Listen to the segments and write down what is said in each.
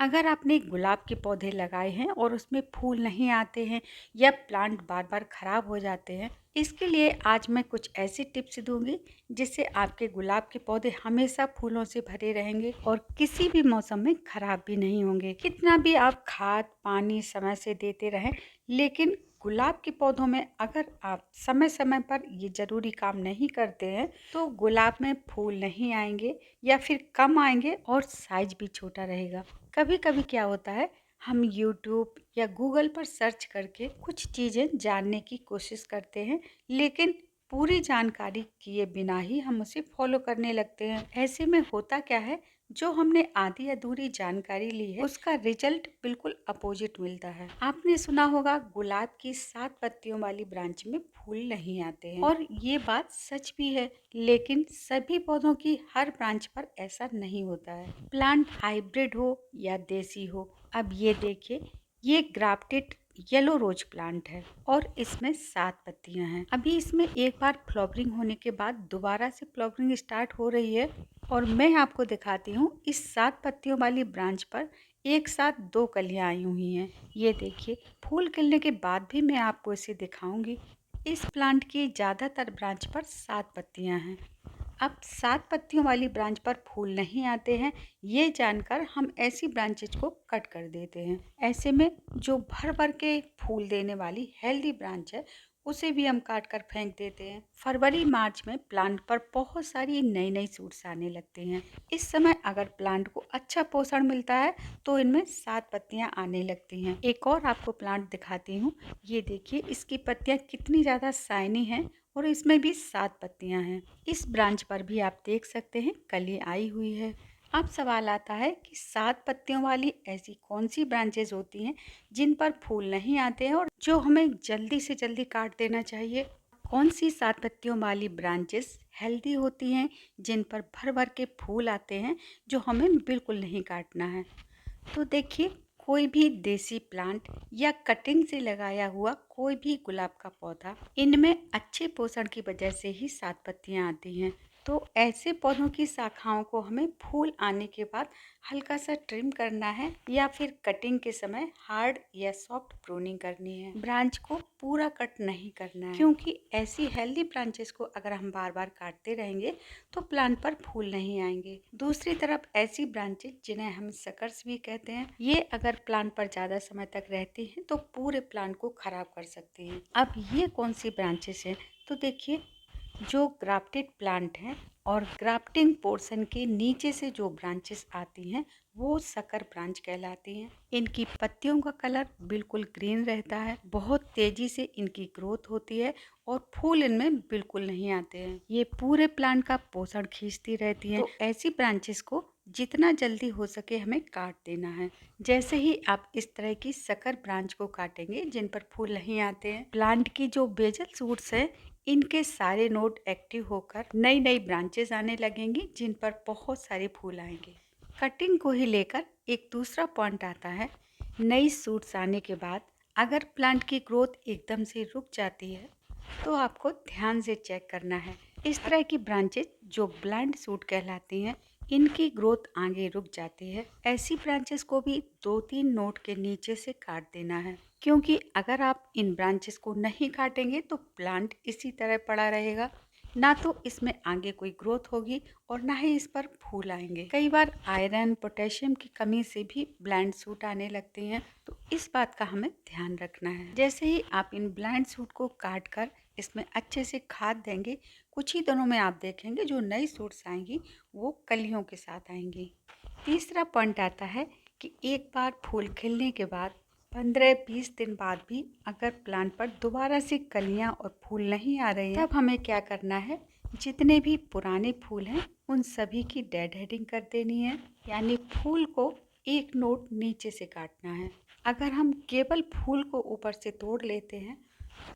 अगर आपने गुलाब के पौधे लगाए हैं और उसमें फूल नहीं आते हैं या प्लांट बार बार खराब हो जाते हैं, इसके लिए आज मैं कुछ ऐसी टिप्स दूंगी जिससे आपके गुलाब के पौधे हमेशा फूलों से भरे रहेंगे और किसी भी मौसम में खराब भी नहीं होंगे। कितना भी आप खाद पानी समय से देते रहें, लेकिन गुलाब के पौधों में अगर आप समय समय पर ये जरूरी काम नहीं करते हैं तो गुलाब में फूल नहीं आएंगे या फिर कम आएंगे और साइज भी छोटा रहेगा। कभी कभी क्या होता है, हम YouTube या गूगल पर सर्च करके कुछ चीज़ें जानने की कोशिश करते हैं, लेकिन पूरी जानकारी किए बिना ही हम उसे फॉलो करने लगते हैं। ऐसे में होता क्या है, जो हमने आधी अधूरी जानकारी ली है उसका रिजल्ट बिल्कुल अपोजिट मिलता है। आपने सुना होगा गुलाब की 7 पत्तियों वाली ब्रांच में फूल नहीं आते हैं, और ये बात सच भी है, लेकिन सभी पौधों की हर ब्रांच पर ऐसा नहीं होता है। प्लांट हाइब्रिड हो या देसी हो, अब ये देखिए, ये ग्राफ्टेड येलो रोज प्लांट है और इसमें 7 पत्तियां हैं। अभी इसमें एक बार फ्लावरिंग होने के बाद दोबारा से फ्लावरिंग स्टार्ट हो रही है और मैं आपको दिखाती हूँ इस 7 पत्तियों वाली ब्रांच पर एक साथ 2 कलियां आई हुई हैं। ये देखिए, फूल खिलने के बाद भी मैं आपको इसे दिखाऊंगी। इस प्लांट की ज़्यादातर ब्रांच पर 7 पत्तियां हैं। अब 7 पत्तियों वाली ब्रांच पर फूल नहीं आते हैं, ये जानकर हम ऐसी ब्रांचेज को कट कर देते हैं। ऐसे में जो भर भर के फूल देने वाली हेल्दी ब्रांच है उसे भी हम काट कर फेंक देते हैं। फरवरी मार्च में प्लांट पर बहुत सारी नई नई सूट्स आने लगते हैं। इस समय अगर प्लांट को अच्छा पोषण मिलता है तो इनमें 7 पत्तियां आने लगती हैं। एक और आपको प्लांट दिखाती हूँ। ये देखिए, इसकी पत्तियां कितनी ज़्यादा शाइनी हैं और इसमें भी 7 पत्तियां हैं। इस ब्रांच पर भी आप देख सकते हैं कली आई हुई है। अब सवाल आता है कि 7 पत्तियों वाली ऐसी कौन सी ब्रांचेस होती हैं जिन पर फूल नहीं आते हैं और जो हमें जल्दी से जल्दी काट देना चाहिए। कौन सी 7 पत्तियों वाली ब्रांचेस हेल्दी होती हैं जिन पर भर भर के फूल आते हैं, जो हमें बिल्कुल नहीं काटना है। तो देखिए, कोई भी देसी प्लांट या कटिंग से लगाया हुआ कोई भी गुलाब का पौधा, इनमें अच्छे पोषण की वजह से ही 7 पत्तियां आती हैं। तो ऐसे पौधों की शाखाओं को हमें फूल आने के बाद हल्का सा ट्रिम करना है या फिर कटिंग के समय हार्ड या सॉफ्ट प्रूनिंग करनी है। ब्रांच को पूरा कट नहीं करना है, क्योंकि ऐसी हेल्दी ब्रांचेस को अगर हम बार बार काटते रहेंगे तो प्लांट पर फूल नहीं आएंगे। दूसरी तरफ ऐसी ब्रांचेस जिन्हें हम सकर्स भी कहते हैं, ये अगर प्लांट पर ज्यादा समय तक रहती हैं तो पूरे प्लांट को खराब कर सकती हैं। अब ये कौन सी ब्रांचेस हैं, तो देखिए, जो ग्राफ्टेड प्लांट हैं और ग्राफ्टिंग पोर्शन के नीचे से जो ब्रांचेस आती हैं वो सकर ब्रांच कहलाती हैं। इनकी पत्तियों का कलर बिल्कुल ग्रीन रहता है, बहुत तेजी से इनकी ग्रोथ होती है और फूल इनमें बिल्कुल नहीं आते हैं। ये पूरे प्लांट का पोषण खींचती रहती हैं। तो ऐसी ब्रांचेस को जितना जल्दी हो सके हमें काट देना है। जैसे ही आप इस तरह की सकर ब्रांच को काटेंगे जिन पर फूल नहीं आते हैं, प्लांट की जो बेजल शूट्स हैं, इनके सारे नोड एक्टिव होकर नई नई ब्रांचेस आने लगेंगी जिन पर बहुत सारे फूल आएंगे। कटिंग को ही लेकर एक दूसरा पॉइंट आता है। नई शूट्स आने के बाद अगर प्लांट की ग्रोथ एकदम से रुक जाती है तो आपको ध्यान से चेक करना है। इस तरह की ब्रांचेस जो ब्लाइंड शूट कहलाती हैं, इनकी ग्रोथ आगे रुक जाती है। ऐसी ब्रांचेस को भी 2-3 नोट के नीचे से काट देना है, क्योंकि अगर आप इन ब्रांचेस को नहीं काटेंगे तो प्लांट इसी तरह पड़ा रहेगा, ना तो इसमें आगे कोई ग्रोथ होगी और ना ही इस पर फूल आएंगे। कई बार आयरन पोटेशियम की कमी से भी ब्लाइंड शूट आने लगती हैं, तो इस बात का हमें ध्यान रखना है। जैसे ही आप इन ब्लाइंड शूट को काट कर इसमें अच्छे से खाद देंगे, कुछ ही दिनों में आप देखेंगे जो नई शूट्स आएंगी वो कलियों के साथ आएंगी। तीसरा पॉइंट आता है कि एक बार फूल खिलने के बाद 15-20 दिन बाद भी अगर प्लांट पर दोबारा से कलियां और फूल नहीं आ रहे हैं, तब हमें क्या करना है, जितने भी पुराने फूल हैं उन सभी की डेड हेडिंग कर देनी है, यानी फूल को एक नोट नीचे से काटना है। अगर हम केवल फूल को ऊपर से तोड़ लेते हैं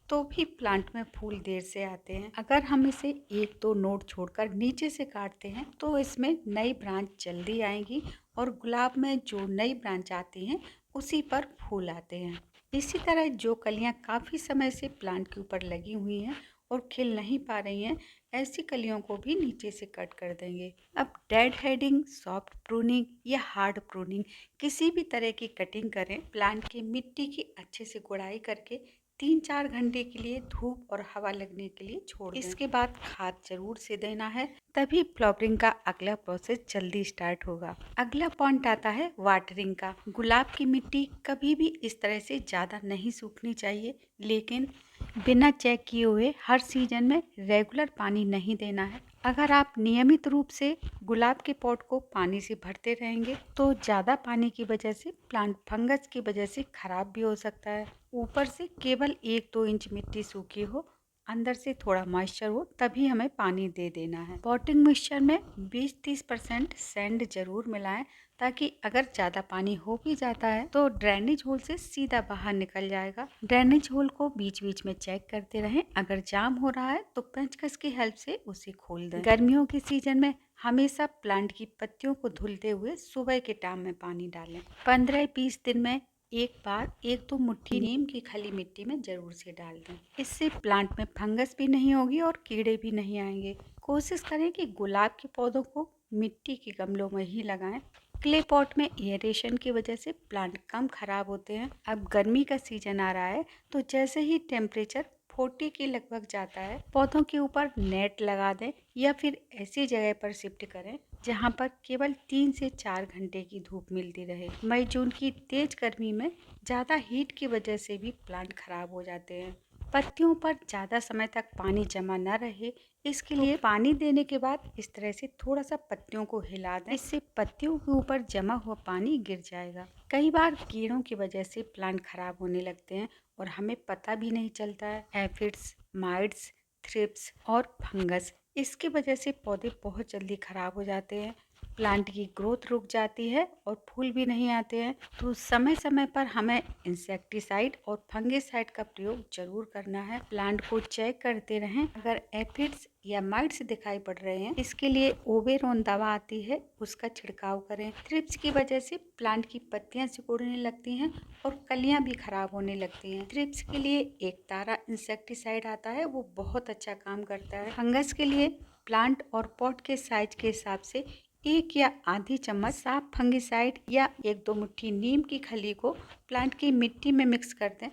तो भी प्लांट में फूल देर से आते हैं। अगर हम इसे 1-2 नोट छोड़कर नीचे से काटते हैं तो इसमें नई ब्रांच जल्दी आएगी और गुलाब में जो नई ब्रांच आती हैं उसी पर फूल आते हैं। इसी तरह जो कलियां काफ़ी समय से प्लांट के ऊपर लगी हुई हैं और खिल नहीं पा रही हैं, ऐसी कलियों को भी नीचे से कट कर देंगे। अब डेड हेडिंग, सॉफ्ट प्रूनिंग या हार्ड प्रूनिंग किसी भी तरह की कटिंग करें, प्लांट की मिट्टी की अच्छे से गुड़ाई करके 3-4 घंटे के लिए धूप और हवा लगने के लिए छोड़ दें। इसके बाद खाद जरूर से देना है, तभी फ्लावरिंग का अगला प्रोसेस जल्दी स्टार्ट होगा। अगला पॉइंट आता है वाटरिंग का। गुलाब की मिट्टी कभी भी इस तरह से ज़्यादा नहीं सूखनी चाहिए, लेकिन बिना चेक किए हुए हर सीजन में रेगुलर पानी नहीं देना है। अगर आप नियमित रूप से गुलाब के पॉट को पानी से भरते रहेंगे तो ज़्यादा पानी की वजह से प्लांट फंगस की वजह से खराब भी हो सकता है। ऊपर से केवल 1-2 इंच मिट्टी सूखी हो, अंदर से थोड़ा मॉइस्चर हो, तभी हमें पानी दे देना है। पॉटिंग मिक्सचर में 20-30% सैंड जरूर मिलाएं, ताकि अगर ज़्यादा पानी हो भी जाता है तो ड्रेनेज होल से सीधा बाहर निकल जाएगा। ड्रेनेज होल को बीच बीच में चेक करते रहें, अगर जाम हो रहा है तो पेंचकस की हेल्प से उसे खोल दें। गर्मियों के सीजन में हमेशा प्लांट की पत्तियों को धुलते हुए सुबह के टाइम में पानी डालें। 15-20 दिन में एक बार 1-2 मुट्ठी नीम की खली मिट्टी में जरूर से डाल दें। इससे प्लांट में फंगस भी नहीं होगी और कीड़े भी नहीं आएंगे। कोशिश करें कि गुलाब के पौधों को मिट्टी के गमलों में ही लगाएं। क्ले पॉट में एयरेशन की वजह से प्लांट कम खराब होते हैं। अब गर्मी का सीजन आ रहा है तो जैसे ही टेम्परेचर 40 के लगभग जाता है, पौधों के ऊपर नेट लगा दें या फिर ऐसी जगह पर शिफ्ट करें जहां पर केवल 3 से 4 घंटे की धूप मिलती रहे। मई जून की तेज गर्मी में ज़्यादा हीट की वजह से भी प्लांट खराब हो जाते हैं। पत्तियों पर ज़्यादा समय तक पानी जमा न रहे, इसके लिए पानी देने के बाद इस तरह से थोड़ा सा पत्तियों को हिला दें, इससे पत्तियों के ऊपर जमा हुआ पानी गिर जाएगा। कई बार कीड़ों की वजह से प्लांट खराब होने लगते हैं और हमें पता भी नहीं चलता है। एफिड्स, माइट्स, थ्रिप्स और फंगस, इसकी वजह से पौधे बहुत जल्दी खराब हो जाते हैं, प्लांट की ग्रोथ रुक जाती है और फूल भी नहीं आते हैं। तो समय समय पर हमें इंसेक्टिसाइड और फंगिसाइड का प्रयोग जरूर करना है। प्लांट को चेक करते रहें, अगर एफिड्स या माइट्स दिखाई पड़ रहे हैं, इसके लिए ओबेरोन दवा आती है, उसका छिड़काव करें। थ्रिप्स की वजह से प्लांट की पत्तियां सिकुड़ने लगती हैं और कलियां भी खराब होने लगती हैं। थ्रिप्स के लिए एक तारा इंसेक्टिसाइड आता है, वो बहुत अच्छा काम करता है। फंगस के लिए प्लांट और पॉट के साइज के हिसाब से 1 या आधी चम्मच साफ फंगिसाइड या 1-2 मुट्ठी नीम की खली को प्लांट की मिट्टी में मिक्स कर दें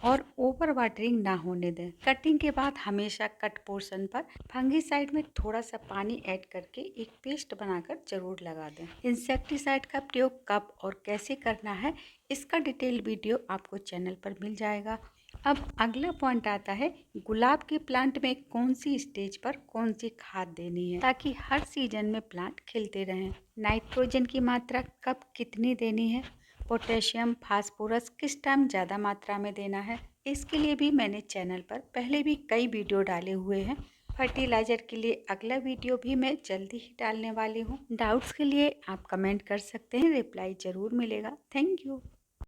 और ओवर वाटरिंग ना होने दें। कटिंग के बाद हमेशा कट पोर्शन पर फंगिसाइड में थोड़ा सा पानी ऐड करके एक पेस्ट बनाकर जरूर लगा दें। इंसेक्टिसाइड का प्रयोग कब और कैसे करना है, इसका डिटेल वीडियो आपको चैनल पर मिल जाएगा। अब अगला पॉइंट आता है गुलाब के प्लांट में कौन सी स्टेज पर कौन सी खाद देनी है, ताकि हर सीजन में प्लांट खिलते रहें। नाइट्रोजन की मात्रा कब कितनी देनी है, पोटेशियम, फास्फोरस किस टाइम ज़्यादा मात्रा में देना है, इसके लिए भी मैंने चैनल पर पहले भी कई वीडियो डाले हुए हैं। फर्टिलाइज़र के लिए अगला वीडियो भी मैं जल्दी ही डालने वाली हूँ। डाउट्स के लिए आप कमेंट कर सकते हैं, रिप्लाई ज़रूर मिलेगा। Thank you.